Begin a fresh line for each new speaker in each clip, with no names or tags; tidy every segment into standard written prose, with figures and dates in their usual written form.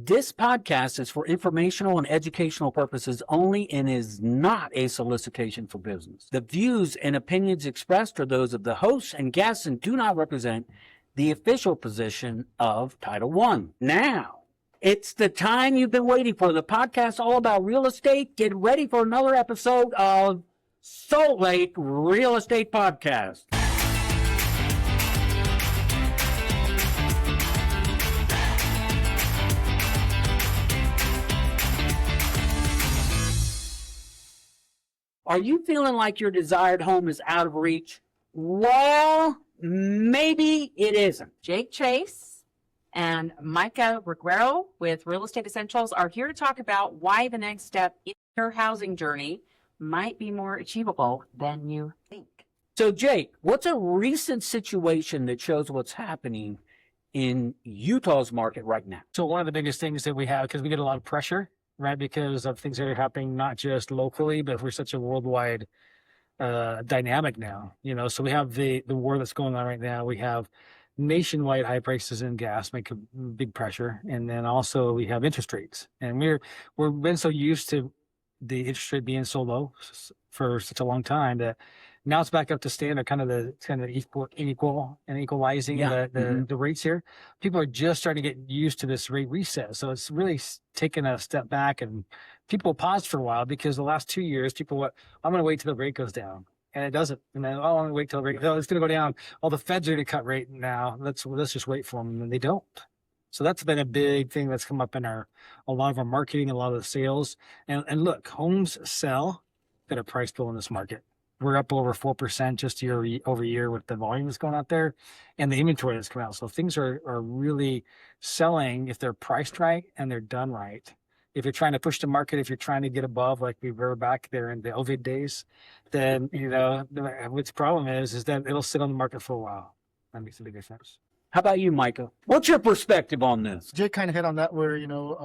This podcast is for informational and educational purposes only and is not a solicitation for business. The views and opinions expressed are those of the hosts and guests and do not represent the official position of Title I. Now, it's the time you've been waiting for. The podcast all about real estate. Get ready for another episode of Salt Lake Real Estate Podcast. Are you feeling like your desired home is out of reach? Well, maybe it isn't.
Jake Chase and Micah Roquiero with Real Estate Essentials are here to talk about why the next step in your housing journey might be more achievable than you think.
So, Jake, what's a recent situation that shows what's happening in Utah's market right now?
So one of the biggest things that we have, because we get a lot of pressure, right, because of things that are happening not just locally, but we're such a worldwide dynamic now, so we have the war that's going on right now. We have nationwide high prices in gas make a big pressure, and then also we have interest rates, and we've been so used to the interest rate being so low for such a long time that now it's back up to standard, kind of equalizing the rates here. People are just starting to get used to this rate reset. So it's really taken a step back, and people paused for a while because the last 2 years, people went, I'm going to wait till the rate goes down. And it doesn't. And then, I'm going to wait till the rate, it's going to go down. All the Feds are going to cut rate now. Let's just wait for them. And they don't. So that's been a big thing that's come up in a lot of our marketing, a lot of the sales. And look, homes sell at a price bill in this market. We're up over 4% just year over year with the volume that's going out there and the inventory that's come out. So things are really selling if they're priced right and they're done right. If you're trying to push the market, if you're trying to get above, like we were back there in the COVID days, then, what's the problem is that it'll sit on the market for a while. That makes a big difference.
How about you, Micah? What's your perspective on this?
Jake kind of hit on that where,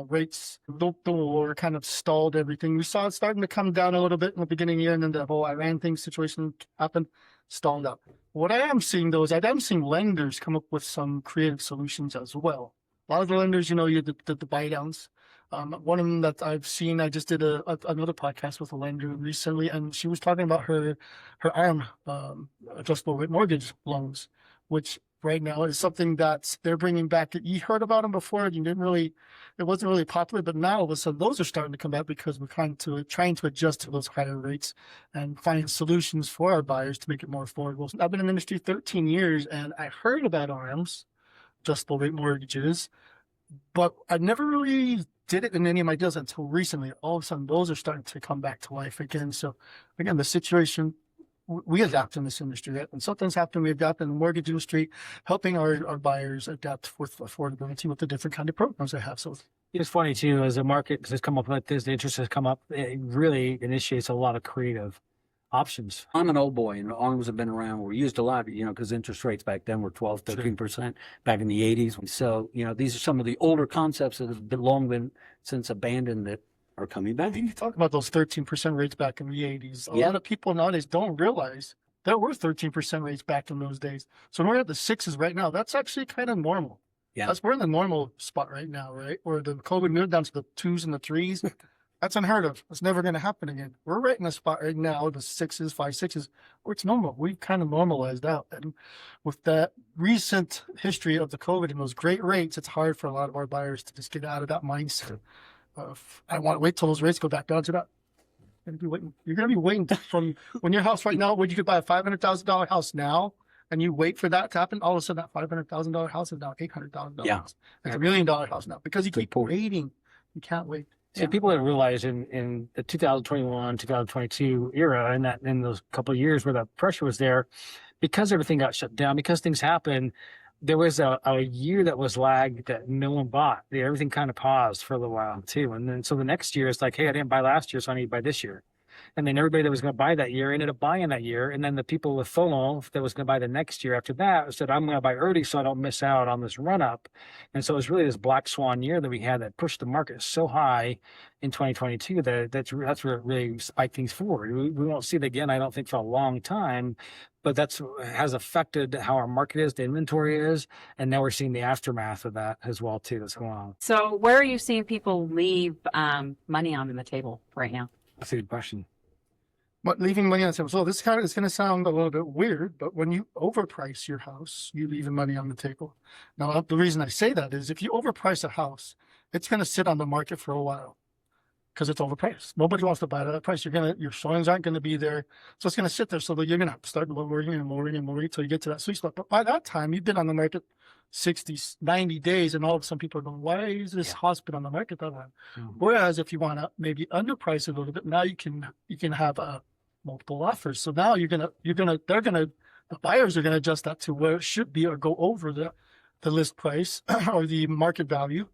rates, the war kind of stalled everything. We saw it starting to come down a little bit in the beginning of the year, and then the whole Iran thing situation happened, stalled up. What I am seeing, though, is I am seeing lenders come up with some creative solutions as well. A lot of the lenders, you did the buy downs. One of them that I've seen, I just did another podcast with a lender recently, and she was talking about her ARM, adjustable rate mortgage loans, which right now is something that they're bringing back. You heard about them before, and it wasn't really popular, but now all of a sudden those are starting to come back because we're trying to adjust to those higher rates and find solutions for our buyers to make it more affordable. So I've been in the industry 13 years, and I heard about ARMs, adjustable rate mortgages, but I never really did it in any of my deals until recently. All of a sudden, those are starting to come back to life again. So again, the situation, we adapt in this industry, right? When something's happening, we adapt in the mortgage industry, helping our buyers adapt with affordability with the different kind of programs they have. So
it's funny too, as the market has come up like this, the interest has come up, it really initiates a lot of creative options.
I'm an old boy, and ARMs have been around. We're used a lot, because interest rates back then were 12, 13% back in the 80s. So, these are some of the older concepts that have long been since abandoned that are coming back.
You talk about those 13% rates back in the 80s. A lot of people nowadays don't realize there were 13% rates back in those days. So when we're at the sixes right now, that's actually kind of normal.
Yeah.
We're in the normal spot right now, right? Where the COVID moved down to the 2s and the 3s. That's unheard of. It's never going to happen again. We're right in a spot right now, the 6s, 5, 6s, where it's normal. We've kind of normalized out. And with that recent history of the COVID and those great rates, it's hard for a lot of our buyers to just get out of that mindset. I want to wait till those rates go back down to that. You're going to be waiting from when your house right now, when you could buy a $500,000 house now, and you wait for that to happen, all of a sudden that $500,000 house is now $800,000.
Yeah.
It's $1 million house now because you keep waiting. You can't wait.
So people didn't realize in the 2021, 2022 era, in those couple of years where that pressure was there, because everything got shut down, because things happened, there was a year that was lagged that no one bought. Everything kind of paused for a little while too. And then so the next year it's like, hey, I didn't buy last year, so I need to buy this year. And then everybody that was going to buy that year ended up buying that year. And then the people with FOMO that was going to buy the next year after that said, I'm going to buy early so I don't miss out on this run up. And so it was really this black swan year that we had that pushed the market so high in 2022 that's where it really spiked things forward. We won't see it again, I don't think, for a long time. but that's has affected how our market is, the inventory is, and now we're seeing the aftermath of that as well too. That's going on.
So where are you seeing people leave money on the table right now?
That's a good question.
But leaving money on the table. So this kind of is going to sound a little bit weird, but when you overprice your house, you leave money on the table. Now, the reason I say that is if you overprice a house, it's going to sit on the market for a while because it's overpriced. Nobody wants to buy it at that price. Your showings aren't going to be there. So it's going to sit there. So that you're going to start lowering and lowering and lowering until you get to that sweet spot. But by that time, you've been on the market 60, 90 days, and all of a sudden people are going, why is this house been on the market that long? Whereas if you want to maybe underprice it a little bit, now you can have multiple offers. So now the buyers are going to adjust that to where it should be or go over the list price or the market value.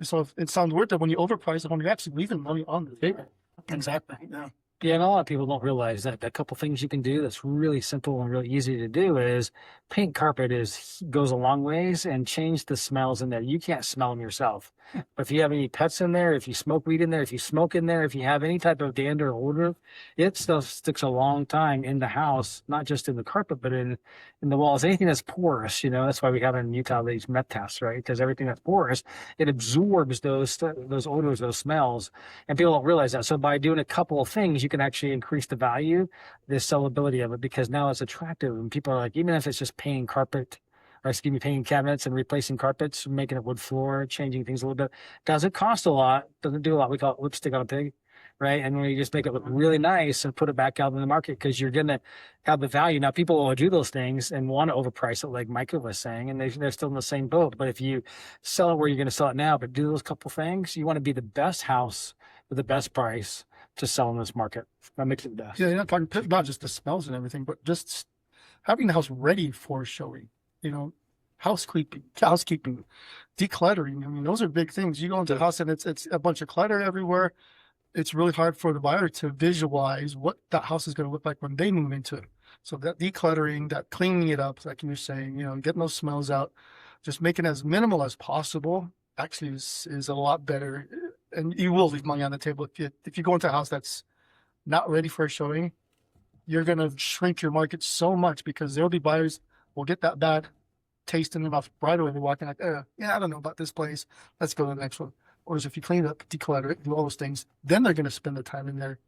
So it sounds weird that when you overprice it, when you're actually leaving money on the table. Exactly. Yeah.
Yeah, and a lot of people don't realize that a couple things you can do that's really simple and really easy to do is paint carpet goes a long ways, and change the smells in there. You can't smell them yourself. But if you have any pets in there, if you smoke weed in there, if you smoke in there, if you have any type of dander or odor, it still sticks a long time in the house, not just in the carpet, but in the walls. Anything that's porous, that's why we have in Utah these meth tests, right? Because everything that's porous, it absorbs those odors, those smells, and people don't realize that. So by doing a couple of things, you can actually increase the value, the sellability of it, because now it's attractive, and people are like, even if it's just painting carpet, or painting cabinets and replacing carpets, making it wood floor, changing things a little bit, doesn't cost a lot, doesn't do a lot. We call it lipstick on a pig, right? And when you just make it look really nice and put it back out in the market, because you're going to have the value. Now, people will do those things and want to overprice it, like Micah was saying, and they're still in the same boat. But if you sell it where you're going to sell it now, but do those couple things, you want to be the best house with the best price to sell in this market. That makes it best.
Yeah, you're not talking not just the smells and everything, but just having the house ready for showing. Housekeeping, decluttering. I mean, those are big things. You go into the house and it's a bunch of clutter everywhere. It's really hard for the buyer to visualize what that house is going to look like when they move into it. So that decluttering, that cleaning it up, like you were saying, getting those smells out, just making it as minimal as possible actually is a lot better. And you will leave money on the table if you go into a house that's not ready for a showing. You're going to shrink your market so much because there'll be buyers will get that bad taste in their mouth right away. They're walking like, I don't know about this place. Let's go to the next one. Whereas if you clean it up, declutter it, do all those things, then they're going to spend the time in there.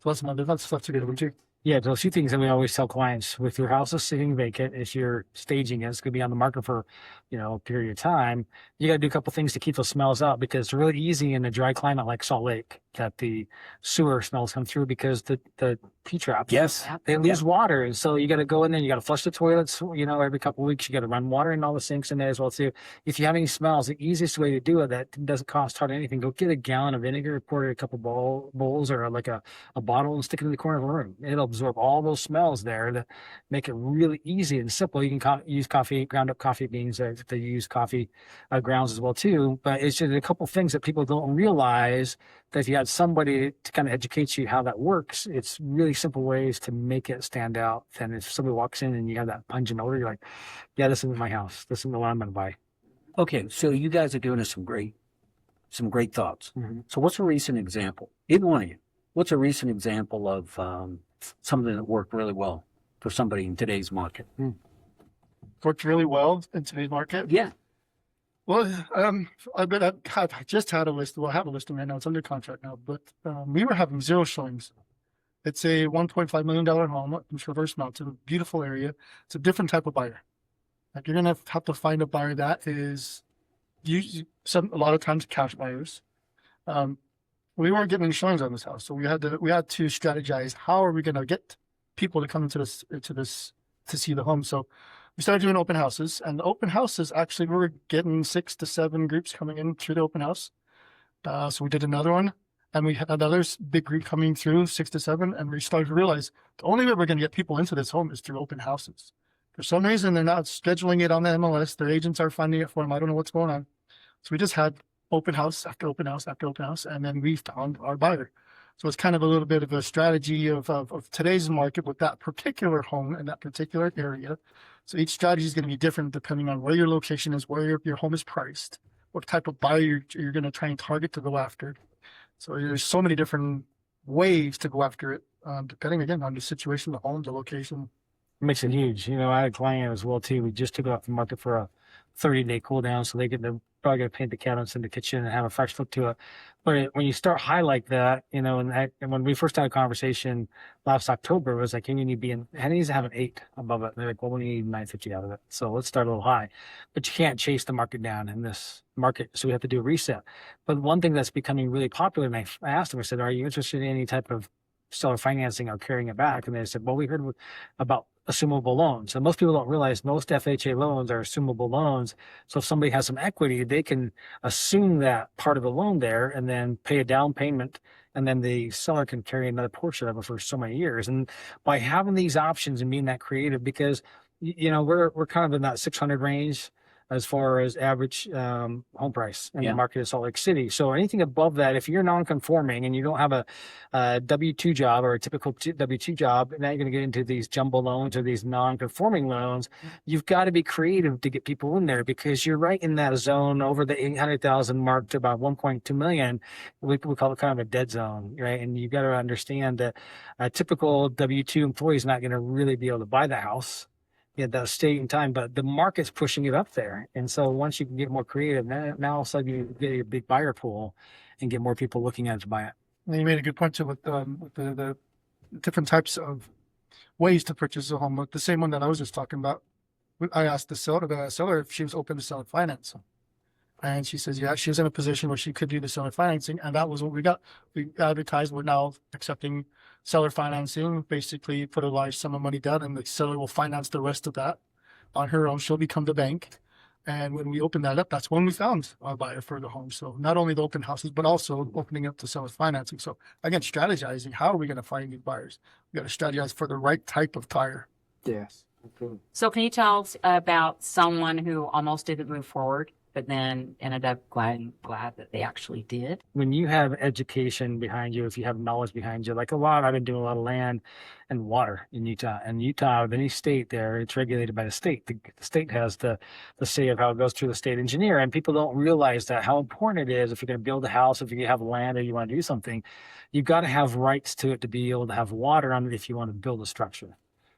So that's stuff to get over too.
Yeah, those two things that we always tell clients: with your house is sitting vacant, if you're staging it, it's going to be on the market for, a period of time. You got to do a couple things to keep those smells out, because it's really easy in a dry climate like Salt Lake that the sewer smells come through, because the P-traps,
Yes.
they lose water. And so you got to go in there, you got to flush the toilets, every couple of weeks. You got to run water in all the sinks in there as well too. If you have any smells, the easiest way to do it that doesn't cost hardly anything, go get a gallon of vinegar, pour it in a couple bowls or like a bottle, and stick it in the corner of a room. It'll absorb all those smells there to make it really easy and simple. You can use ground up coffee beans. They use coffee grounds as well too. But it's just a couple things that people don't realize, that if you had somebody to kind of educate you how that works, it's really simple ways to make it stand out. And if somebody walks in and you have that pungent odor, you're like, yeah, this isn't my house. This isn't the one I'm going to buy.
Okay, so you guys are giving us some great thoughts.
Mm-hmm.
So what's a recent example? Either one of you. What's a recent example of something that worked really well for somebody in today's market?
Worked really well in today's market.
Yeah.
Well, I just had a list. Well, I have a listing right now. It's under contract now, but we were having 0 showings. It's a $1.5 million home. It's reverse mountain, beautiful area. It's a different type of buyer. Like, you're gonna have to find a buyer that is a lot of times cash buyers. We weren't getting any showings on this house, so we had to strategize. How are we gonna get people to come into this to see the home? So we started doing open houses, and the open houses, actually, we were getting 6 to 7 groups coming in through the open house. So we did another one, and we had another big group coming through, 6 to 7, and we started to realize the only way we're going to get people into this home is through open houses. For some reason, they're not scheduling it on the MLS. Their agents are finding it for them. I don't know what's going on. So we just had open house after open house after open house, and then we found our buyer. So it's kind of a little bit of a strategy of today's market with that particular home in that particular area. So each strategy is going to be different depending on where your location is, where your home is priced, what type of buyer you're going to try and target to go after. So there's so many different ways to go after it, depending, again, on the situation, the home, the location.
makes it huge. You know, I had a client as well too. We just took it off the market for a 30-day cool down, so they're probably going to paint the cabinets in the kitchen and have a fresh look to it. But when you start high like that, you know, and when we first had a conversation last October, it was like, you need to be in, and needs to have an 8 above it. And they're like, well, we need 950 out of it. So let's start a little high. But you can't chase the market down in this market, so we have to do a reset. But one thing that's becoming really popular, and I asked them, I said, are you interested in any type of seller financing or carrying it back? And they said, well, we heard about assumable loans. So most people don't realize most FHA loans are assumable loans. So if somebody has some equity, they can assume that part of the loan there and then pay a down payment, and then the seller can carry another portion of it for so many years. And by having these options and being that creative, because you know, we're kind of in that 600 range as far as average home price in the market in Salt Lake City. So anything above that, if you're non-conforming and you don't have a W-2 job or a typical W-2 job, now you're going to get into these jumbo loans or these non-conforming loans. You've got to be creative to get people in there, because you're right in that zone over the 800,000 mark to about 1.2 million. We call it kind of a dead zone, right? And you got to understand that a typical W-2 employee is not going to really be able to buy the house at that state in time, but the market's pushing it up there. And so once you can get more creative, now all of a sudden you get a big buyer pool and get more people looking at it to buy it.
And you made a good point too with the different types of ways to purchase a home. Like the same one that I was just talking about. I asked the seller if she was open to seller financing. And she says, yeah, she was in a position where she could do the seller financing. And that was what we got. We advertised, we're now accepting seller financing, basically put a large sum of money down, and the seller will finance the rest of that on her own. She'll become the bank. And when we opened that up, that's when we found a buyer for the home. So not only the open houses, but also opening up to seller financing. So again, strategizing, how are we going to find these buyers? We got to strategize for the right type of buyer.
Yes.
So can you tell us about someone who almost didn't move forward, but then ended up glad that they actually did?
When you have education behind you, if you have knowledge behind you, like I've been doing a lot of land and water in Utah. And Utah, any state there, it's regulated by the state. The state has the say of how it goes through the state engineer. And people don't realize that how important it is. If you're going to build a house, if you have land or you want to do something, you've got to have rights to it to be able to have water on it if you want to build a structure.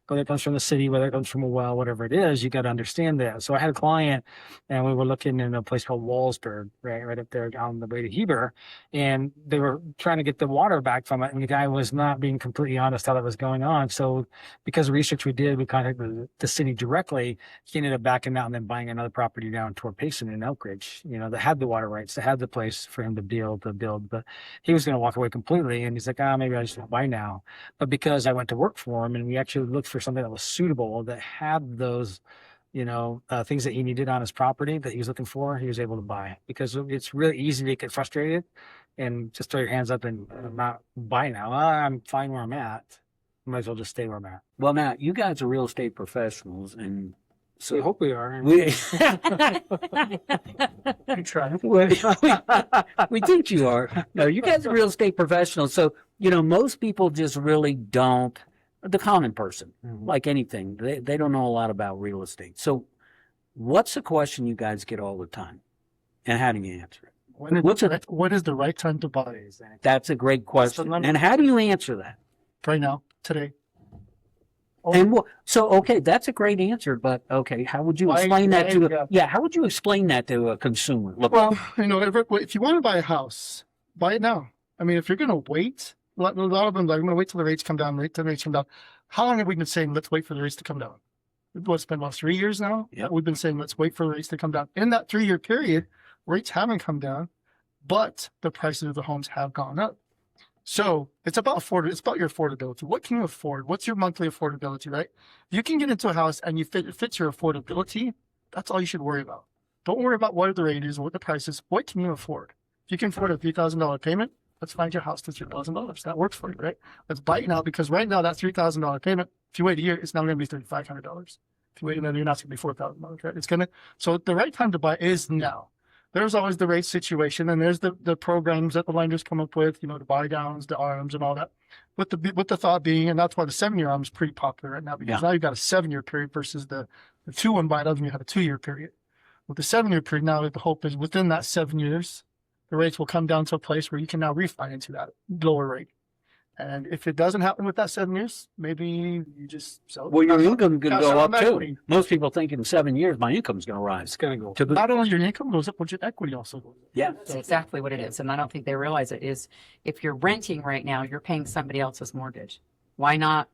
Whether it comes from the city, whether it comes from a well, whatever it is, you got to understand that. So I had a client, and we were looking in a place called Wallsburg, right up there on the way to Heber, and they were trying to get the water back from it, and the guy was not being completely honest how that was going on. So because of research we did, we contacted the city directly. He ended up backing out and then buying another property down toward Payson in Elk Ridge, you know, that had the water rights, that had the place for him to be able to build. But he was going to walk away completely, and he's like, maybe I just won't buy now. But because I went to work for him, and we actually looked for something that was suitable, that had those, you know, things that he needed on his property that he was looking for, he was able to buy. Because it's really easy to get frustrated and just throw your hands up and not buy now. I'm fine where I'm at. Might as well just stay where I'm at.
Well, Matt, you guys are real estate professionals, and
So I hope we are.
we
We try.
we think you are. No, you guys are real estate professionals. So, you know, most people just really don't, the common person, like anything, they don't know a lot about real estate. So what's the question you guys get all the time? And how do you answer it?
What is the right time to buy?
That's a great question. And how do you answer that?
Right now, today.
And so, okay, that's a great answer, but okay, how would you explain that to how would you explain that to a consumer? Look,
Well, you know, if you want to buy a house, buy it now. I mean, if you're going to wait, a lot of them like, I'm going to wait till the rates come down, How long have we been saying, let's wait for the rates to come down? It's been about 3 years now.
Yep.
We've been saying, let's wait for the rates to come down. In that 3-year period, rates haven't come down, but the prices of the homes have gone up. So it's about it's about your affordability. What can you afford? What's your monthly affordability, right? If you can get into a house and it fits your affordability, that's all you should worry about. Don't worry about what the rate is or what the price is. What can you afford? If you can afford a $3,000 payment, let's find your house that's $3,000. That works for you, right? Let's buy it now, because right now that $3,000 payment, if you wait a year, it's now going to be $3,500. If you wait another year, now it's going to be $4,000, right? So the right time to buy is now. There's always the rate situation, and there's the programs that the lenders come up with, you know, the buy downs, the ARMs, and all that. With the thought being, and that's why the 7-year ARM is pretty popular right now, because now you've got a 7-year period versus the 2-1 buy down, you have a 2-year period. With the 7-year period, now the hope is within that 7 years, the rates will come down to a place where you can now refinance to that lower rate. And if it doesn't happen with that 7 years, maybe you just sell it.
Well, your income can
Cash
go
out
up
on
too.
equity.
Most people think in 7 years my income's going to rise.
It's going to go.
To the-
Not only your income goes up, but your equity also goes up.
yeah.
That's exactly what it is. And I don't think they realize it is if you're renting right now, you're paying somebody else's mortgage. Why not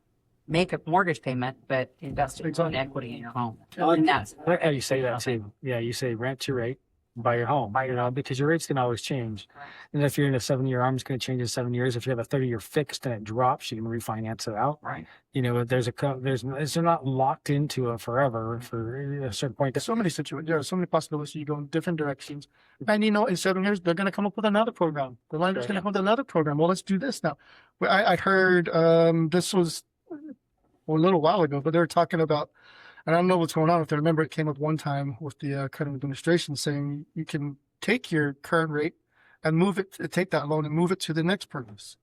make a mortgage payment, but invest in your own equity in your home? And that's
I like how you say that too. Yeah, you say rent to rate, buy your home, because your rates can always change. And if you're in a 7-year arm, it's going to change in 7 years. If you have a 30-year fixed and it drops, you can refinance it out.
right.
They're not locked into it forever for a certain point.
There's so many situations. There are so many possibilities. You go in different directions. And in 7 years, they're going to come up with another program. The lender's going to come up with another program. Well, let's do this now. I heard this was a little while ago, but they were talking about, and I don't know what's going on. If I remember, it came up one time with the current administration saying you can take your current rate and take that loan and move it to the next purpose.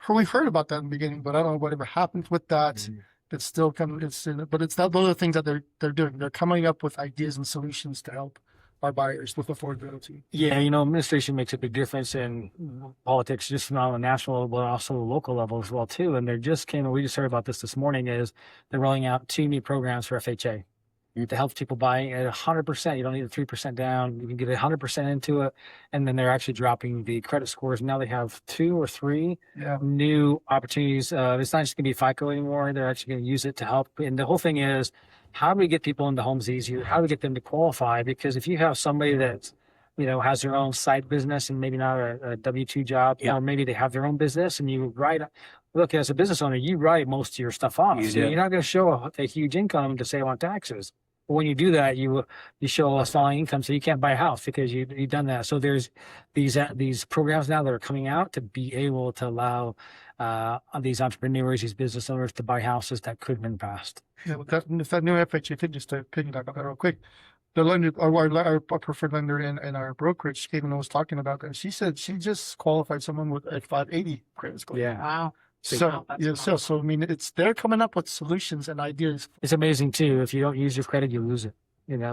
We've heard about that in the beginning, but I don't know whatever happened with that. It's still coming. But it's not those are the things that they're doing. They're coming up with ideas and solutions to help our buyers with affordability.
Yeah, administration makes a big difference in politics, just not on a national, but also local level as well too. And we just heard about this morning, is they're rolling out 2 new programs for FHA to help people buy at 100%. You don't need a 3% down. You can get 100% into it. And then they're actually dropping the credit scores. Now they have 2 or 3 new opportunities. It's not just going to be FICO anymore. They're actually going to use it to help. And the whole thing is, how do we get people into homes easier? How do we get them to qualify? Because if you have somebody that's, has their own side business and maybe not a W-2 job, or maybe they have their own business and you look, as a business owner, you write most of your stuff off. So you're not going to show a huge income to save on taxes. But when you do that, you show a falling income, so you can't buy a house because you've done that. So there's these programs now that are coming out to be able to allow these entrepreneurs, these business owners to buy houses that could have been passed.
Yeah, with that new FHA thing, just to piggyback on that real quick, the lender, our preferred lender in our brokerage, Caitlin was talking about that. She said she just qualified someone with a 580 credit score.
Yeah.
Wow.
So I mean, they're coming up with solutions and ideas.
It's amazing too. If you don't use your credit, you lose it.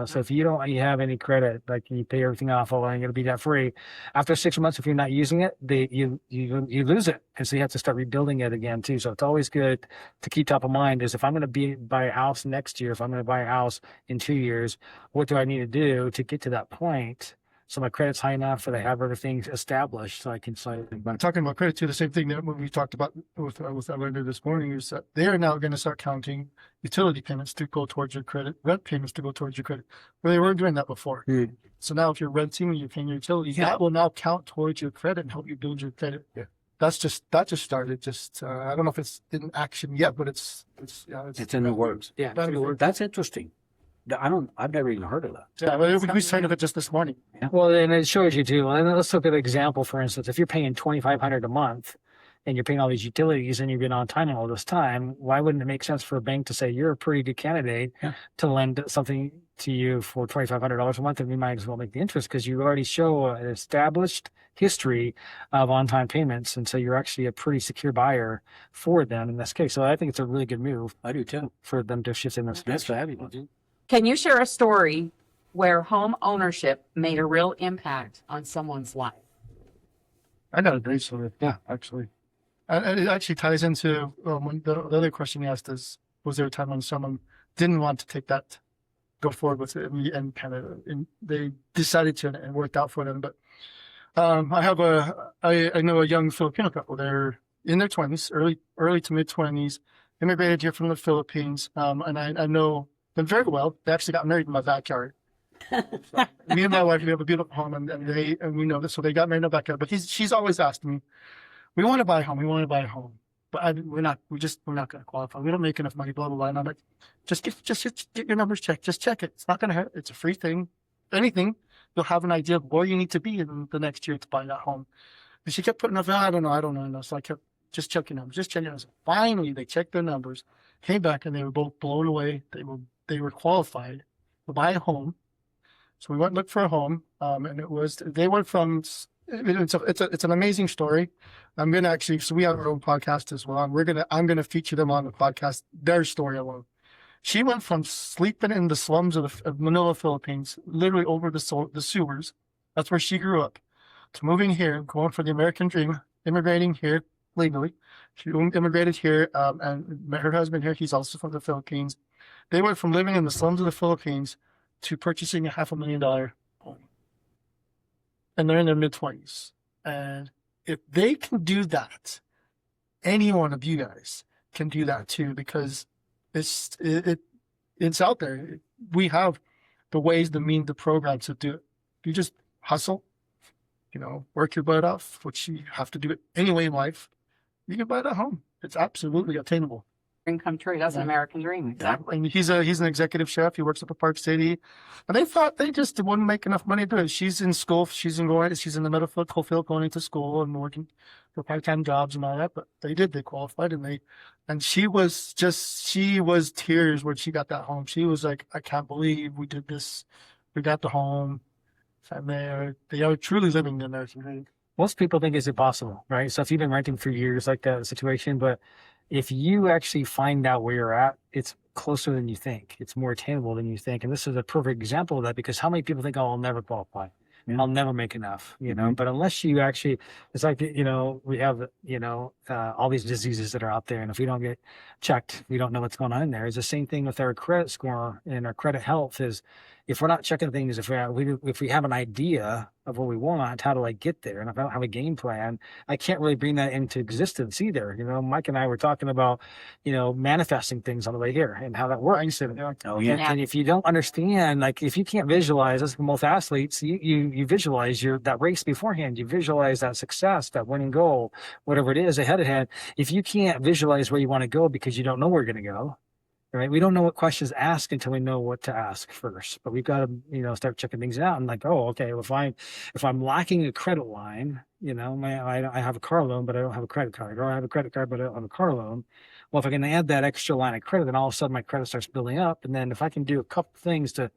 So if you have any credit, like you pay everything off, and you're gonna be debt free. After 6 months, if you're not using it, you lose it, and so you have to start rebuilding it again too. So it's always good to keep top of mind is if I'm gonna buy a house next year, if I'm gonna buy a house in 2 years, what do I need to do to get to that point? So my credit's high enough that I have everything established, so I can sign.
Talking about credit too, the same thing that we talked about with our lender this morning is that they are now going to start counting utility payments to go towards your credit, rent payments to go towards your credit. Well, they weren't doing that before. So now if you're renting and you're paying your utilities, that will now count towards your credit and help you build your credit. Yeah. That just started. I don't know if it's in action yet, but it's
in the works.
Yeah,
That's interesting. I've never even heard of that.
Yeah, we started it just this morning.
Yeah. Well, and it shows you too. And let's look at an example. For instance, if you're paying $2,500 a month and you're paying all these utilities and you've been on time all this time, why wouldn't it make sense for a bank to say you're a pretty good candidate to lend something to you for $2,500 a month, and we might as well make the interest because you already show an established history of on-time payments, and so you're actually a pretty secure buyer for them in this case. So I think it's a really good move.
I do too.
For them to shift in this.
That's fabulous.
Can you share a story where home ownership made a real impact on someone's life?
I got a great story. Yeah, actually. And it actually ties into when the other question you asked is, was there a time when someone didn't want to go forward with it and they decided to and it worked out for them? But I know a young Filipino couple. They're in their 20s, early to mid 20s, immigrated here from the Philippines. And I know them very well. They actually got married in my backyard. So, me and my wife, we have a beautiful home, and we know this. So they got married in the backyard. But she's always asked me, we want to buy a home. We want to buy a home. But we're not going to qualify. We don't make enough money, blah, blah, blah. And I'm like, just get your numbers checked. Just check it. It's not going to hurt. It's a free thing. If anything, you'll have an idea of where you need to be in the next year to buy that home. And she kept putting up, I don't know. So I kept just checking numbers. Finally, they checked their numbers, came back, and they were both blown away. They were qualified to buy a home. So we went and looked for a home, and they went from. It's an amazing story. I'm gonna actually. So we have our own podcast as well. I'm gonna feature them on the podcast. Their story alone. She went from sleeping in the slums of Manila, Philippines, literally over the sewers. That's where she grew up. To moving here, going for the American dream, immigrating here, legally. She immigrated here, and met her husband here. He's also from the Philippines. They went from living in the slums of the Philippines to purchasing a $500,000 home. And they're in their mid-20s. And if they can do that, any one of you guys can do that too, because it's out there. We have the ways, the means, the programs to do it. You just hustle, work your butt off, which you have to do it anyway in life. You can buy that home. It's absolutely attainable.
Dream come true. That's an American dream. Exactly.
And he's an executive chef. He works up at Park City. And they thought they just wouldn't make enough money to do it. She's in school. She's in the medical field, going into school and working for part-time jobs and all that. But they did. They qualified, and she was tears when she got that home. She was like, I can't believe we did this. We got the home. And they are truly living the American dream.
Most people think it's impossible, right? So if you've been renting for years like that situation, but if you actually find out where you're at, it's closer than you think. It's more attainable than you think. And this is a perfect example of that, because how many people think, oh, I'll never qualify. I'll never make enough, but unless you actually, it's like, we have, all these diseases that are out there. And if we don't get checked, we don't know what's going on in there. It's the same thing with our credit score and our credit health is, if we're not checking things, if we have an idea of what we want, how do I get there? And if I don't have a game plan, I can't really bring that into existence either. Mike and I were talking about, manifesting things on the way here and how that works. And if you don't understand, like if you can't visualize, as most athletes, you visualize that race beforehand. You visualize that success, that winning goal, whatever it is ahead. If you can't visualize where you want to go because you don't know where you're going to go, right? We don't know what questions to ask until we know what to ask first. But we've got to, start checking things out and like, oh, okay, if I'm lacking a credit line, I have a car loan, but I don't have a credit card, or I have a credit card, but I don't have a car loan. Well, if I can add that extra line of credit, then all of a sudden my credit starts building up. And then if I can do a couple things to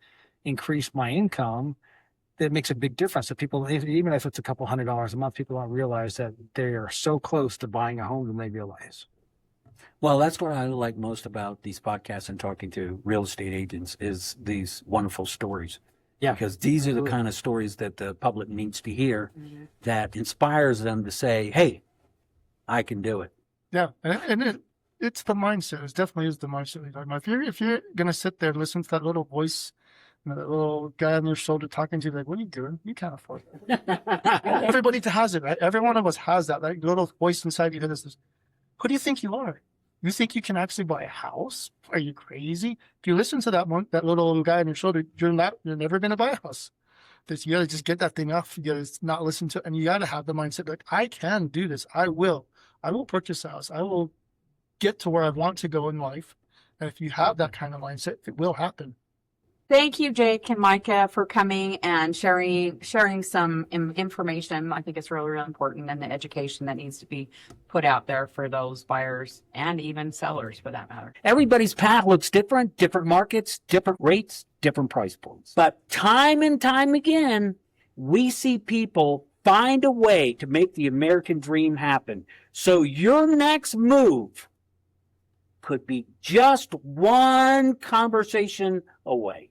increase my income, that makes a big difference. So people, even if it's a couple $100s a month, people don't realize that they are so close to buying a home than they realize.
Well, that's what I like most about these podcasts and talking to real estate agents is these wonderful stories.
Yeah.
Because these are the kind of stories that the public needs to hear that inspires them to say, hey, I can do it.
Yeah. And it's the mindset. It definitely is the mindset we're talking about. If you're going to sit there and listen to that little voice, that little guy on your shoulder talking to you, like, what are you doing? You can't afford it. Everybody has it, right? Every one of us has that, like, little voice inside you that says, who do you think you are? You think you can actually buy a house? Are you crazy? If you listen to that little guy on your shoulder, you're never going to buy a house. You got to just get that thing off. You got to not listen to it. And you got to have the mindset like, I can do this. I will purchase a house. I will get to where I want to go in life. And if you have that kind of mindset, it will happen.
Thank you, Jake and Micah, for coming and sharing some information. I think it's really, really important, and the education that needs to be put out there for those buyers and even sellers, for that matter.
Everybody's path looks different markets, different rates, different price points. But time and time again, we see people find a way to make the American dream happen. So your next move could be just one conversation away.